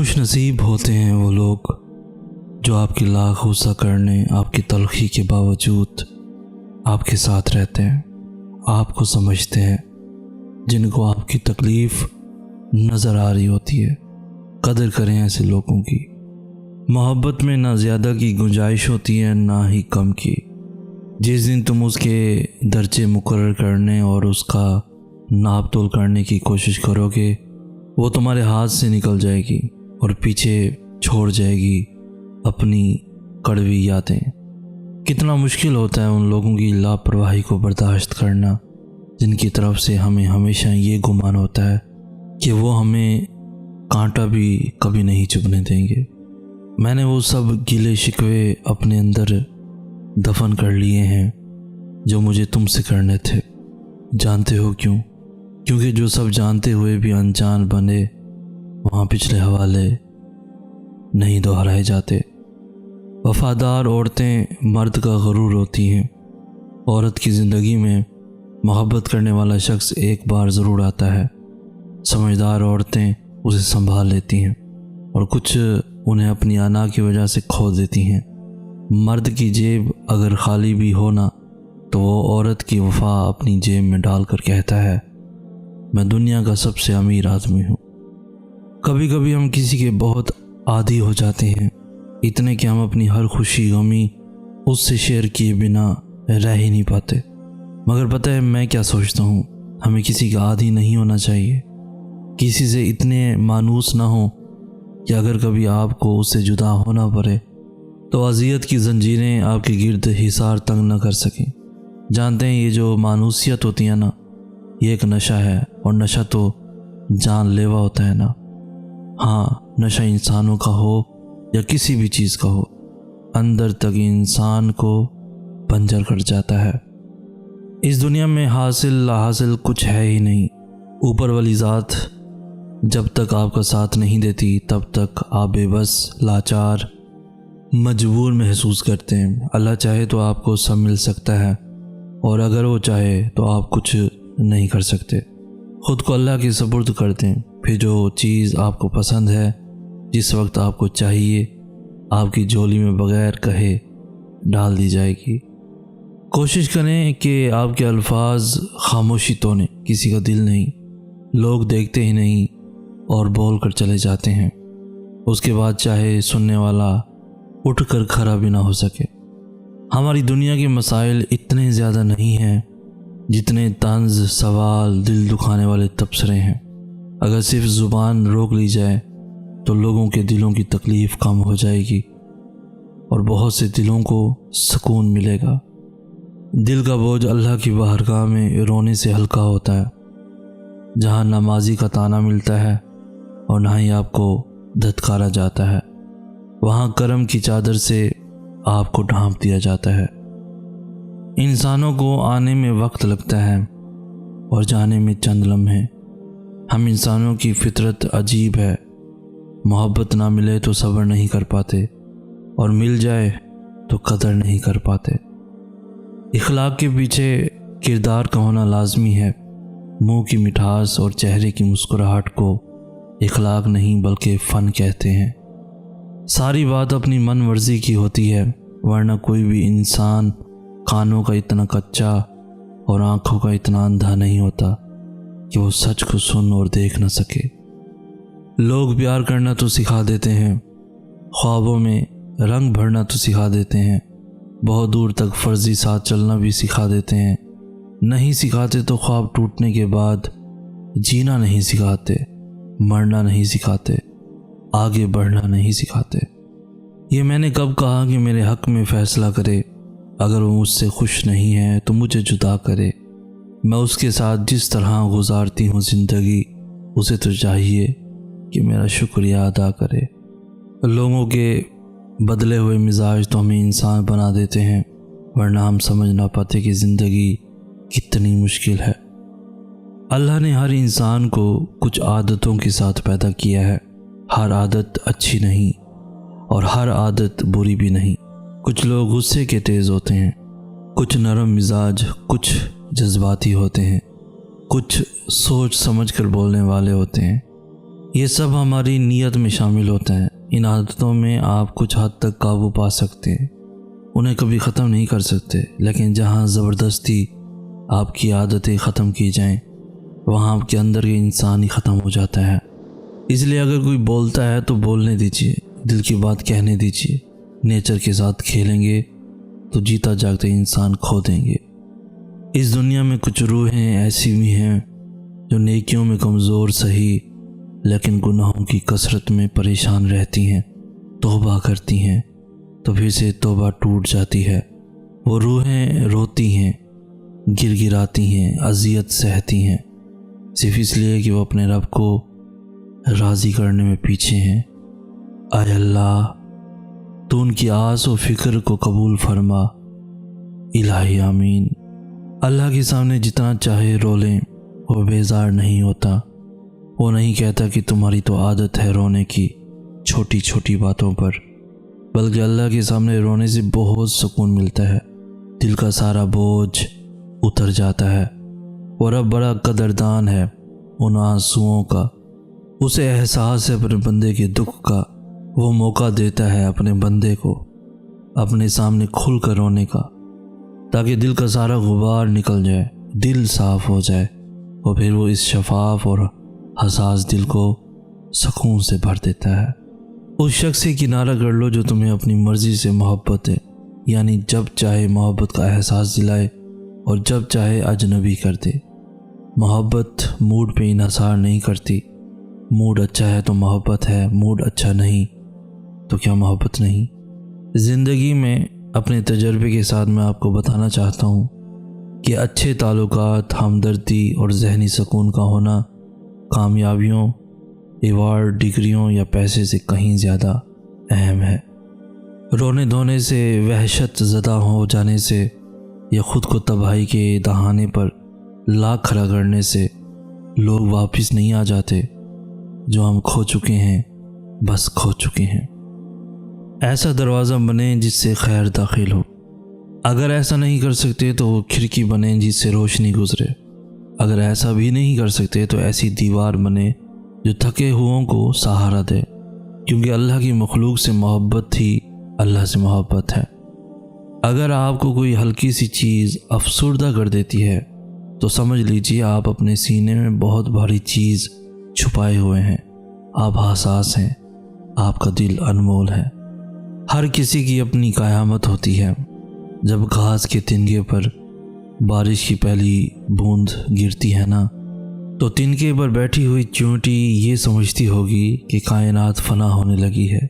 خوش نصیب ہوتے ہیں وہ لوگ جو آپ کی لاکھ غصہ کرنے، آپ کی تلخی کے باوجود آپ کے ساتھ رہتے ہیں، آپ کو سمجھتے ہیں، جن کو آپ کی تکلیف نظر آ رہی ہوتی ہے۔ قدر کریں ایسے لوگوں کی۔ محبت میں نہ زیادہ کی گنجائش ہوتی ہے نہ ہی کم کی۔ جس دن تم اس کے درجے مقرر کرنے اور اس کا ناپ تول کرنے کی کوشش کرو گے، وہ تمہارے ہاتھ سے نکل جائے گی اور پیچھے چھوڑ جائے گی اپنی کڑوی یادیں۔ کتنا مشکل ہوتا ہے ان لوگوں کی لاپرواہی کو برداشت کرنا جن کی طرف سے ہمیں ہمیشہ یہ گمان ہوتا ہے کہ وہ ہمیں کانٹا بھی کبھی نہیں چبھنے دیں گے۔ میں نے وہ سب گلے شکوے اپنے اندر دفن کر لیے ہیں جو مجھے تم سے کرنے تھے۔ جانتے ہو کیوں؟ کیونکہ جو سب جانتے ہوئے بھی انجان بنے، وہاں پچھلے حوالے نہیں دہرائے جاتے۔ وفادار عورتیں مرد کا غرور ہوتی ہیں۔ عورت کی زندگی میں محبت کرنے والا شخص ایک بار ضرور آتا ہے۔ سمجھدار عورتیں اسے سنبھال لیتی ہیں اور کچھ انہیں اپنی انا کی وجہ سے کھو دیتی ہیں۔ مرد کی جیب اگر خالی بھی ہو نا تو وہ عورت کی وفا اپنی جیب میں ڈال کر کہتا ہے، میں دنیا کا سب سے امیر آدمی ہوں۔ کبھی کبھی ہم کسی کے بہت عادی ہو جاتے ہیں، اتنے کہ ہم اپنی ہر خوشی غمی اس سے شیئر کیے بنا رہ ہی نہیں پاتے۔ مگر پتہ ہے میں کیا سوچتا ہوں؟ ہمیں کسی کا عادی نہیں ہونا چاہیے، کسی سے اتنے مانوس نہ ہوں کہ اگر کبھی آپ کو اس سے جدا ہونا پڑے تو اذیت کی زنجیریں آپ کے گرد حصار تنگ نہ کر سکیں۔ جانتے ہیں یہ جو مانوسیت ہوتی ہے نا، یہ ایک نشہ ہے، اور نشہ تو جان لیوا ہوتا ہے نا۔ ہاں، نشہ انسانوں کا ہو یا کسی بھی چیز کا ہو، اندر تک انسان کو بنجر کر جاتا ہے۔ اس دنیا میں حاصل لا حاصل کچھ ہے ہی نہیں۔ اوپر والی ذات جب تک آپ کا ساتھ نہیں دیتی تب تک آپ بے بس، لاچار، مجبور محسوس کرتے ہیں۔ اللہ چاہے تو آپ کو سب مل سکتا ہے، اور اگر وہ چاہے تو آپ کچھ نہیں کر سکتے۔ خود کو اللہ کے سپرد کر دیں، پھر جو چیز آپ کو پسند ہے، جس وقت آپ کو چاہیے، آپ کی جھولی میں بغیر کہے ڈال دی جائے گی۔ کوشش کریں کہ آپ کے الفاظ خاموشی توڑیں، کسی کا دل نہیں۔ لوگ دیکھتے ہی نہیں اور بول کر چلے جاتے ہیں، اس کے بعد چاہے سننے والا اٹھ کر کھڑا بھی نہ ہو سکے۔ ہماری دنیا کے مسائل اتنے زیادہ نہیں ہیں جتنے طنز، سوال، دل دکھانے والے تبصرے ہیں۔ اگر صرف زبان روک لی جائے تو لوگوں کے دلوں کی تکلیف کم ہو جائے گی اور بہت سے دلوں کو سکون ملے گا۔ دل کا بوجھ اللہ کی بارگاہ میں رونے سے ہلکا ہوتا ہے، جہاں نمازی کا طعنہ ملتا ہے اور نہ ہی آپ کو دھتکارا جاتا ہے، وہاں کرم کی چادر سے آپ کو ڈھانپ دیا جاتا ہے۔ انسانوں کو آنے میں وقت لگتا ہے اور جانے میں چند لمحے۔ ہم انسانوں کی فطرت عجیب ہے، محبت نہ ملے تو صبر نہیں کر پاتے، اور مل جائے تو قدر نہیں کر پاتے۔ اخلاق کے پیچھے کردار کا ہونا لازمی ہے۔ منہ کی مٹھاس اور چہرے کی مسکراہٹ کو اخلاق نہیں بلکہ فن کہتے ہیں۔ ساری بات اپنی من مرضی کی ہوتی ہے، ورنہ کوئی بھی انسان کانوں کا اتنا کچا اور آنکھوں کا اتنا اندھا نہیں ہوتا کہ وہ سچ کو سن اور دیکھ نہ سکے۔ لوگ پیار کرنا تو سکھا دیتے ہیں، خوابوں میں رنگ بھرنا تو سکھا دیتے ہیں، بہت دور تک فرضی ساتھ چلنا بھی سکھا دیتے ہیں۔ نہیں سکھاتے تو خواب ٹوٹنے کے بعد جینا نہیں سکھاتے، مرنا نہیں سکھاتے، آگے بڑھنا نہیں سکھاتے۔ یہ میں نے کب کہا کہ میرے حق میں فیصلہ کرے؟ اگر وہ مجھ سے خوش نہیں ہے تو مجھے جدا کرے۔ میں اس کے ساتھ جس طرح گزارتی ہوں زندگی، اسے تو چاہیے کہ میرا شکریہ ادا کرے۔ لوگوں کے بدلے ہوئے مزاج تو ہمیں انسان بنا دیتے ہیں، ورنہ ہم سمجھ نہ پاتے کہ زندگی کتنی مشکل ہے۔ اللہ نے ہر انسان کو کچھ عادتوں کے ساتھ پیدا کیا ہے۔ ہر عادت اچھی نہیں اور ہر عادت بری بھی نہیں۔ کچھ لوگ غصے کے تیز ہوتے ہیں، کچھ نرم مزاج، کچھ جذباتی ہوتے ہیں، کچھ سوچ سمجھ کر بولنے والے ہوتے ہیں، یہ سب ہماری نیت میں شامل ہوتے ہیں۔ ان عادتوں میں آپ کچھ حد تک قابو پا سکتے ہیں، انہیں کبھی ختم نہیں کر سکتے، لیکن جہاں زبردستی آپ کی عادتیں ختم کی جائیں وہاں آپ کے اندر کے انسان ہی ختم ہو جاتا ہے۔ اس لیے اگر کوئی بولتا ہے تو بولنے دیجیے، دل کی بات کہنے دیجیے۔ نیچر کے ساتھ کھیلیں گے تو جیتا جاگتا انسان کھو دیں گے۔ اس دنیا میں کچھ روحیں ایسی بھی ہیں جو نیکیوں میں کمزور سہی لیکن گناہوں کی کثرت میں پریشان رہتی ہیں، توبہ کرتی ہیں تو پھر سے توبہ ٹوٹ جاتی ہے۔ وہ روحیں روتی ہیں، گر گراتی ہیں، اذیت سہتی ہیں، صرف اس لیے کہ وہ اپنے رب کو راضی کرنے میں پیچھے ہیں۔ اے اللہ، تو ان کی آس و فکر کو قبول فرما۔ الہی آمین۔ اللہ کے سامنے جتنا چاہے رو لیں، وہ بیزار نہیں ہوتا۔ وہ نہیں کہتا کہ تمہاری تو عادت ہے رونے کی چھوٹی چھوٹی باتوں پر، بلکہ اللہ کے سامنے رونے سے بہت سکون ملتا ہے، دل کا سارا بوجھ اتر جاتا ہے۔ اور رب بڑا قدردان ہے ان آنسوؤں کا، اسے احساس ہے اپنے بندے کے دکھ کا۔ وہ موقع دیتا ہے اپنے بندے کو اپنے سامنے کھل کر رونے کا، تاکہ دل کا سارا غبار نکل جائے، دل صاف ہو جائے، اور پھر وہ اس شفاف اور حساس دل کو سکون سے بھر دیتا ہے۔ اس شخص سے کنارہ کر لو جو تمہیں اپنی مرضی سے محبت ہے، یعنی جب چاہے محبت کا احساس دلائے اور جب چاہے اجنبی کر دے۔ محبت موڈ پہ انحصار نہیں کرتی، موڈ اچھا ہے تو محبت ہے، موڈ اچھا نہیں تو کیا محبت نہیں؟ زندگی میں اپنے تجربے کے ساتھ میں آپ کو بتانا چاہتا ہوں کہ اچھے تعلقات، ہمدردی اور ذہنی سکون کا ہونا کامیابیوں، ایوارڈ، ڈگریوں یا پیسے سے کہیں زیادہ اہم ہے۔ رونے دھونے سے، وحشت زدہ ہو جانے سے یا خود کو تباہی کے دہانے پر لاکھ کھڑا کرنے سے لوگ واپس نہیں آ جاتے۔ جو ہم کھو چکے ہیں بس کھو چکے ہیں۔ ایسا دروازہ بنیں جس سے خیر داخل ہو، اگر ایسا نہیں کر سکتے تو وہ کھڑکی بنیں جس سے روشنی گزرے، اگر ایسا بھی نہیں کر سکتے تو ایسی دیوار بنے جو تھکے ہوئوں کو سہارا دے، کیونکہ اللہ کی مخلوق سے محبت ہی اللہ سے محبت ہے۔ اگر آپ کو کوئی ہلکی سی چیز افسردہ کر دیتی ہے تو سمجھ لیجیے آپ اپنے سینے میں بہت بھاری چیز چھپائے ہوئے ہیں۔ آپ حساس ہیں، آپ کا دل انمول ہے۔ ہر کسی کی اپنی قیامت ہوتی ہے۔ جب گھاس کے تنگے پر بارش کی پہلی بوند گرتی ہے نا، تو تنکے پر بیٹھی ہوئی چیونٹی یہ سمجھتی ہوگی کہ کائنات فنا ہونے لگی ہے۔